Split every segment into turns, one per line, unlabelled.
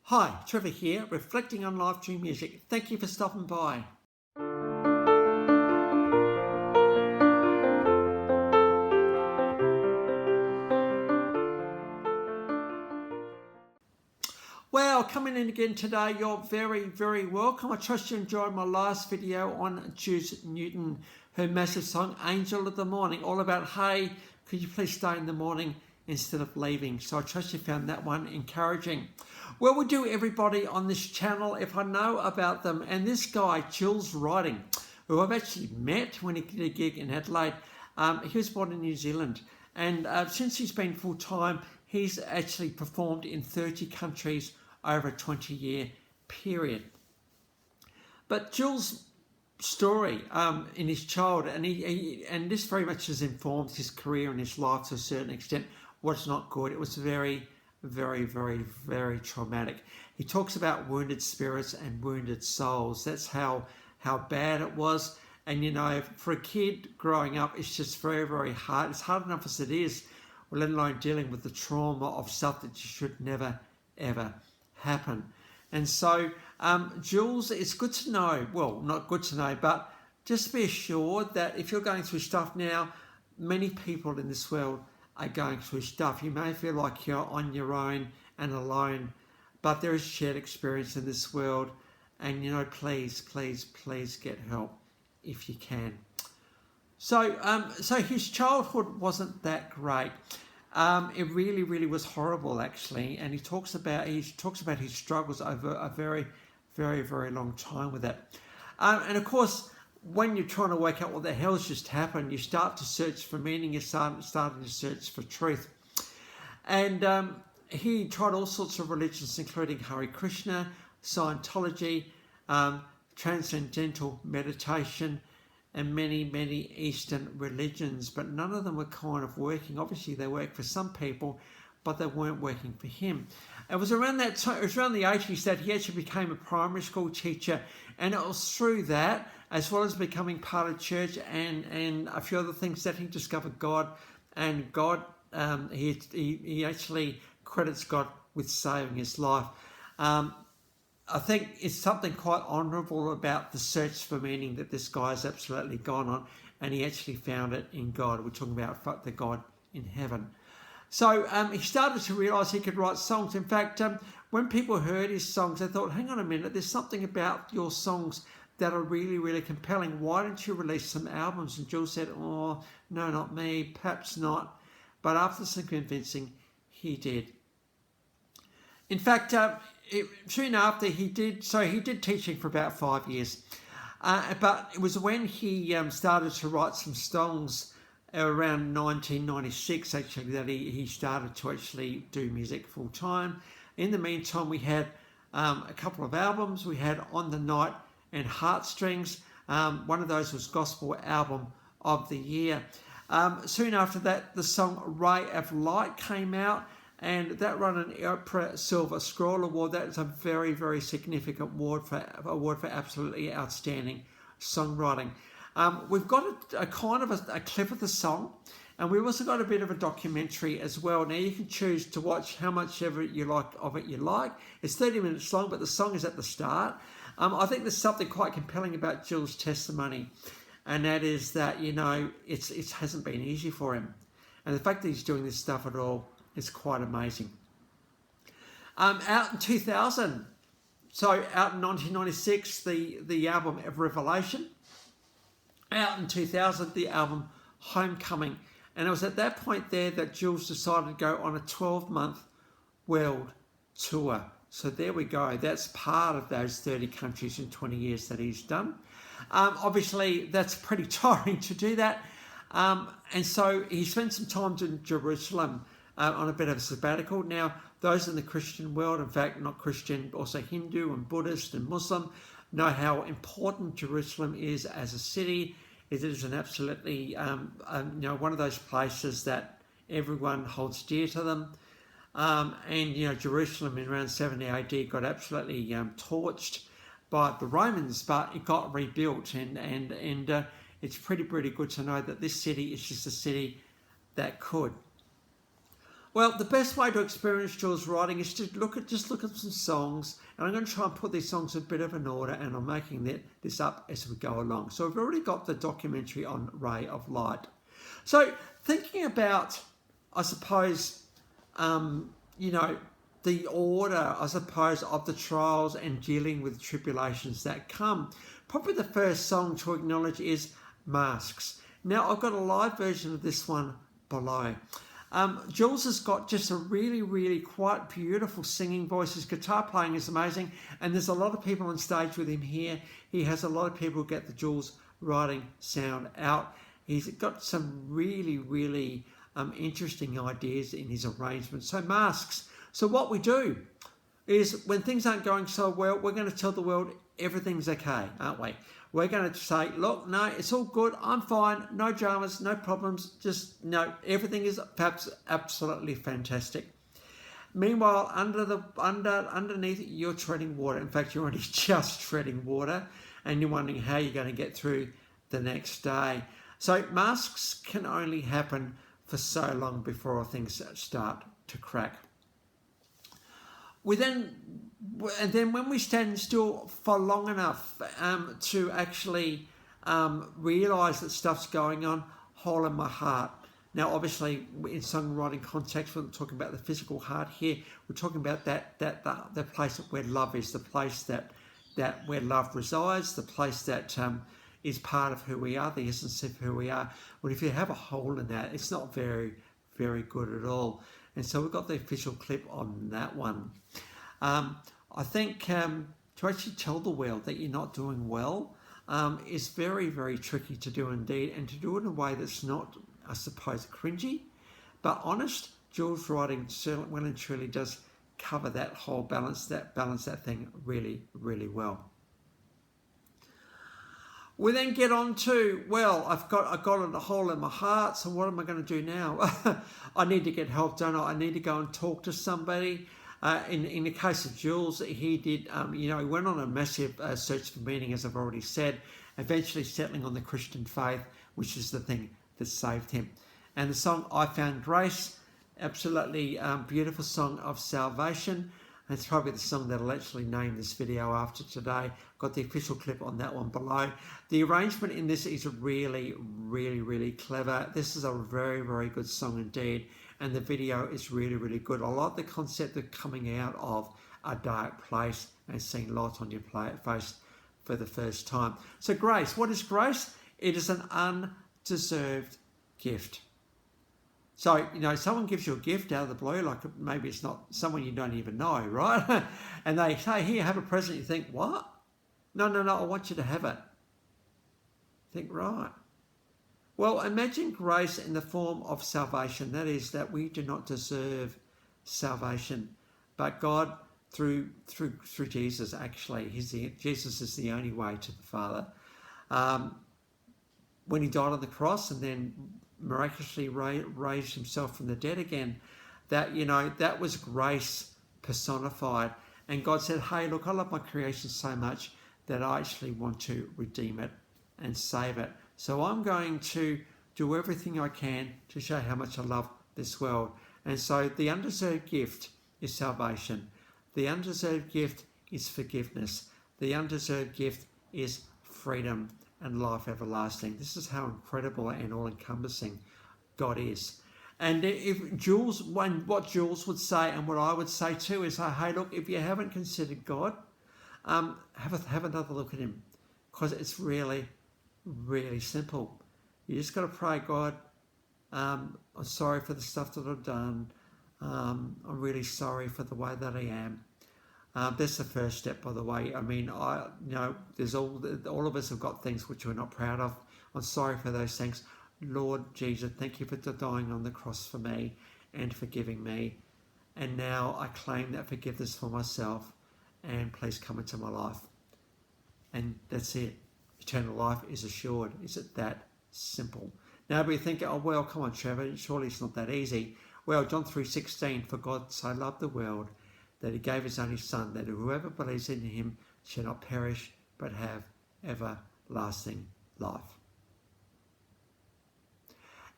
Hi, Trevor here, reflecting on life through music. Thank you for stopping by. Well, coming in again today, you're very, very welcome. I trust you enjoyed my last video on Jules Newton, her massive song, Angel of the Morning, all about, hey, could you please stay in the morning instead of leaving? So I trust you found that one encouraging. Well, we do everybody on this channel if I know about them. And this guy, Jules Riding, who I've actually met when he did a gig in Adelaide, he was born in New Zealand. And since he's been full-time, he's actually performed in 30 countries over a 20-year period. But Jules' story in his childhood, and this very much has informed his career and his life to a certain extent, was not good. It was very, very, very, very traumatic. He talks about wounded spirits and wounded souls. That's how bad it was. And, you know, for a kid growing up, it's just very, very hard. It's hard enough as it is, let alone dealing with the trauma of stuff that should never, ever happen. And so, Jules, it's good to know, well, not good to know, but just be assured that if you're going through stuff now, many people in this world are going through stuff. You may feel like you're on your own and alone, but there is shared experience in this world. And, you know, please, please, please get help if you can. So his childhood wasn't that great. It really, really was horrible, actually. And he talks about his struggles over a very, very, very long time with it. And of course, when you're trying to work out what the hell's just happened, you start to search for meaning. You're starting to search for truth. And he tried all sorts of religions, including Hare Krishna, Scientology, transcendental meditation, and many, many Eastern religions, but none of them were kind of working. Obviously, they worked for some people, but they weren't working for him. It was around that time, it was around the 80s that he actually became a primary school teacher, and it was through that, as well as becoming part of church and a few other things, that he discovered God. And God, he actually credits God with saving his life. I think it's something quite honourable about the search for meaning that this guy's absolutely gone on, and he actually found it in God. We're talking about the God in heaven. So he started to realise he could write songs. In fact, when people heard his songs, they thought, hang on a minute, there's something about your songs that are really, really compelling. Why don't you release some albums? And Jules said, oh, no, not me, perhaps not. But after some convincing, he did. In fact, soon after he did teaching for about 5 years. But it was when he started to write some songs around 1996, actually, that he started to actually do music full time. In the meantime, we had a couple of albums. We had On the Night and Heartstrings. One of those was Gospel Album of the Year. Soon after that, the song Ray of Light came out, and that won an Oprah Silver Scroll Award. That is a very, very significant award for absolutely outstanding songwriting. We've got a kind of a clip of the song, and we've also got a bit of a documentary as well. Now you can choose to watch how much ever you like of it you like. It's 30 minutes long, but the song is at the start. I think there's something quite compelling about Jules' testimony, and that is that, you know, it hasn't been easy for him, and the fact that he's doing this stuff at all is quite amazing. Out in 2000, so out in 1996, the album of Revelation. Out in 2000, the album Homecoming. And it was at that point there that Jules decided to go on a 12-month world tour. So there we go. That's part of those 30 countries in 20 years that he's done. Obviously, that's pretty tiring to do that. And so he spent some time in Jerusalem on a bit of a sabbatical. Now, those in the Christian world, in fact, not Christian, also Hindu and Buddhist and Muslim, know how important Jerusalem is as a city. It is an absolutely, one of those places that everyone holds dear to them. And, you know, Jerusalem in around 70 AD got absolutely torched by the Romans, but it got rebuilt. And it's pretty good to know that this city is just a city that could. Well, the best way to experience Jules Riding is to look at some songs, and I'm going to try and put these songs in a bit of an order, and I'm making this up as we go along. So we've already got the documentary on Ray of Light. So thinking about, I suppose, the order, I suppose, of the trials and dealing with tribulations that come. Probably the first song to acknowledge is Masks. Now, I've got a live version of this one below. Jules has got just a really, really quite beautiful singing voice. His guitar playing is amazing, and there's a lot of people on stage with him here. He has a lot of people who get the Jules Riding sound out. He's got some really, really interesting ideas in his arrangement. So Masks. So what we do is when things aren't going so well, we're going to tell the world everything's okay, aren't we? We're going to say, look, no, it's all good. I'm fine. No dramas, no problems. Just, no, everything is perhaps absolutely fantastic. Meanwhile, underneath, you're treading water. In fact, you're only just treading water, and you're wondering how you're going to get through the next day. So masks can only happen for so long before things start to crack. And then when we stand still for long enough to actually realise that stuff's going on, hole in my heart. Now, obviously, in songwriting context, we're not talking about the physical heart here. We're talking about the place where love is, the place that where love resides, the place that is part of who we are, the essence of who we are. Well, if you have a hole in that, it's not very, very good at all. And so we've got the official clip on that one. I think to actually tell the world that you're not doing well is very, very tricky to do indeed, and to do it in a way that's not, I suppose, cringy, but honest. Jules Riding certainly well and truly does cover that whole balance that thing really, really well. We then get on to, well, I've got a hole in my heart, so what am I going to do now? I need to get help, don't I? I need to go and talk to somebody. In the case of Jules, he did, he went on a massive search for meaning, as I've already said, eventually settling on the Christian faith, which is the thing that saved him. And the song I Found Grace, absolutely beautiful song of salvation. And it's probably the song that I'll actually name this video after today. Got the official clip on that one below. The arrangement in this is really, really, really clever. This is a very, very good song indeed. And the video is really, really good. I like the concept of coming out of a dark place and seeing light on your face for the first time. So grace, what is grace? It is an undeserved gift. So, someone gives you a gift out of the blue, like maybe it's not someone you don't even know, right? And they say, here, have a present. You think, what? No, I want you to have it. Think, right. Well, imagine grace in the form of salvation. That is, that we do not deserve salvation, but God, through Jesus, actually, Jesus is the only way to the Father. When he died on the cross and then miraculously raised himself from the dead again, that was grace personified. And God said, hey, look, I love my creation so much that I actually want to redeem it and save it. So I'm going to do everything I can to show how much I love this world. And so the undeserved gift is salvation. The undeserved gift is forgiveness. The undeserved gift is freedom and life everlasting. This is how incredible and all-encompassing God is. And what Jules would say, and what I would say too, is, hey, look, if you haven't considered God, have another look at him, because it's really, really simple. You just got to pray, God, I'm sorry for the stuff that I've done. I'm really sorry for the way that I am. That's the first step, by the way. I mean, there's all of us have got things which we're not proud of. I'm sorry for those things. Lord Jesus, thank you for dying on the cross for me and forgiving me. And now I claim that forgiveness for myself, and please come into my life. And that's it. Eternal life is assured. Is it that simple? Now we think, oh, well, come on, Trevor, surely it's not that easy. Well, John 3:16, for God so loved the world that he gave his only son, that whoever believes in him shall not perish, but have everlasting life.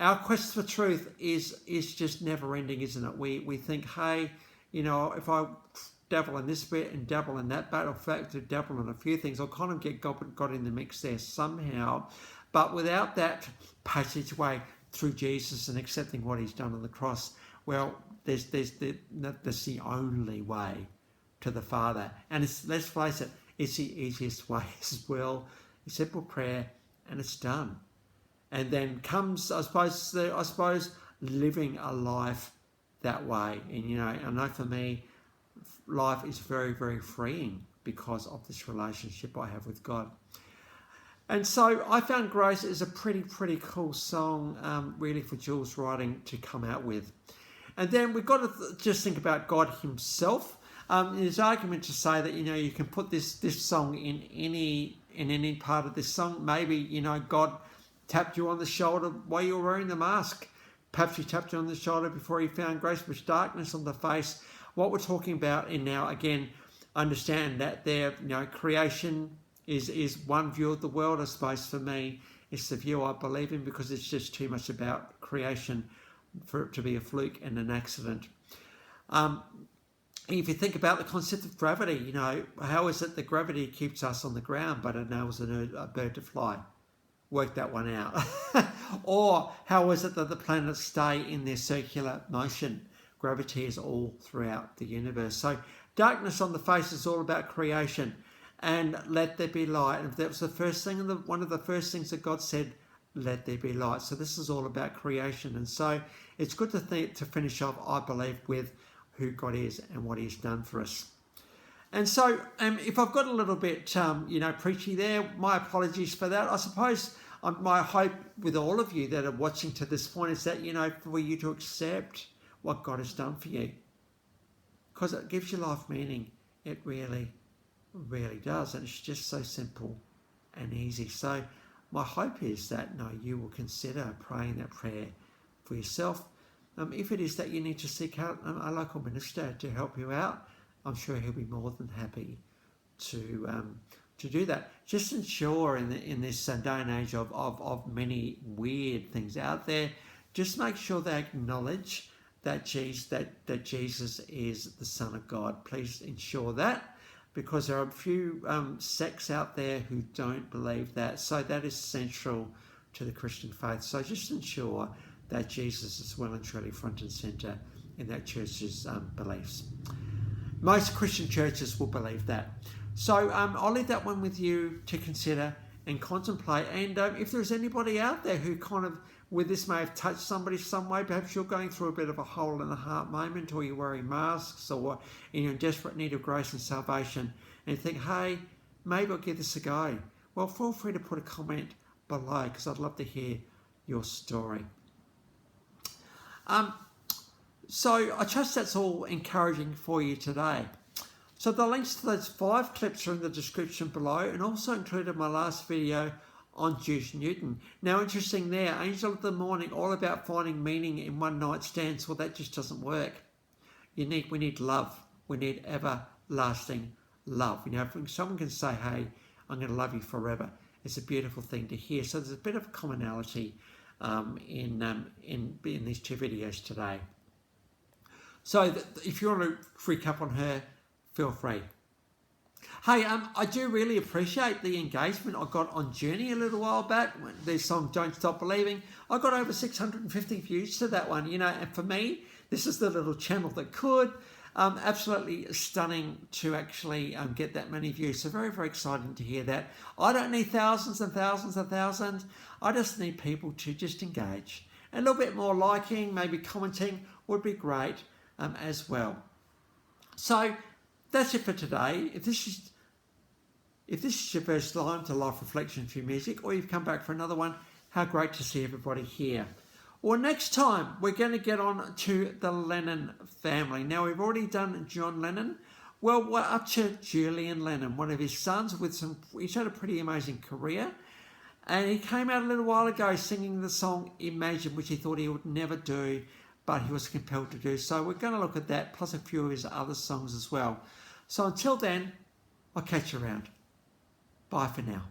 our quest for truth is just never ending, isn't it? We think, hey, if I dabble in this bit and dabble in that bit, or in fact, to dabble in a few things, I'll kind of get God in the mix there somehow. But without that passageway through Jesus and accepting what he's done on the cross, well, that's the only way to the Father. And let's face it, it's the easiest way as well. A simple prayer, and it's done. And then comes, I suppose, living a life that way. And I know for me, life is very, very freeing because of this relationship I have with God. And so I found Grace is a pretty cool song, really, for Jules Riding to come out with. And then we've got to just think about God himself. There's argument to say that, you can put this song in any part of this song. Maybe, God tapped you on the shoulder while you were wearing the mask. Perhaps he tapped you on the shoulder before he found grace, with darkness on the face. What we're talking about in now, again, understand that there, creation is one view of the world. I suppose for me, it's the view I believe in, because it's just too much about creation for it to be a fluke and an accident. If you think about the concept of gravity, how is it that gravity keeps us on the ground but enables a bird to fly? Work that one out. Or how is it that the planets stay in their circular motion? Gravity is all throughout the universe. So darkness on the face is all about creation, and let there be light. And that was the first thing, and one of the first things that God said, let there be light. So this is all about creation. And so it's good to finish off, I believe, with who God is and what he's done for us. And so if I've got a little bit, preachy there, my apologies for that. I suppose my hope with all of you that are watching to this point is that, for you to accept what God has done for you, because it gives your life meaning. It really, really does. And it's just so simple and easy. So my hope is that, you will consider praying that prayer for yourself. If it is that you need to seek out a local minister to help you out, I'm sure he'll be more than happy to do that. Just ensure in this day and age of many weird things out there, just make sure they acknowledge that Jesus is the Son of God. Please ensure that, because there are a few sects out there who don't believe that. So that is central to the Christian faith. So just ensure that Jesus is well and truly front and centre in that church's beliefs. Most Christian churches will believe that. So I'll leave that one with you to consider and contemplate. And if there's anybody out there who kind of, where this may have touched somebody some way, perhaps you're going through a bit of a hole in the heart moment, or you're wearing masks, or you're in desperate need of grace and salvation, and you think, hey, maybe I'll give this a go. Well, feel free to put a comment below, because I'd love to hear your story. So I trust that's all encouraging for you today. So the links to those 5 clips are in the description below, and also included my last video on Jules Newton. Now, interesting there, Angel of the Morning, all about finding meaning in one night stands. Well, that just doesn't work. We need love. We need everlasting love. If someone can say, hey, I'm going to love you forever, it's a beautiful thing to hear. So there's a bit of a commonality in these 2 videos today. So if you want to freak up on her, feel free. Hey, I do really appreciate the engagement I got on Journey a little while back, when their song Don't Stop Believing. I got over 650 views to that one, and for me, this is the little channel that could. Absolutely stunning to actually get that many views. So very, very exciting to hear that. I don't need thousands and thousands and thousands. I just need people to just engage. A little bit more liking, maybe commenting would be great as well. So that's it for today. If this is your first time to Life Reflection through music, or you've come back for another one, how great to see everybody here. Well, next time we're going to get on to the Lennon family. Now, we've already done John Lennon. Well, we're up to Julian Lennon, one of his sons. He's had a pretty amazing career. And he came out a little while ago singing the song Imagine, which he thought he would never do, but he was compelled to do. So we're going to look at that, plus a few of his other songs as well. So until then, I'll catch you around. Bye for now.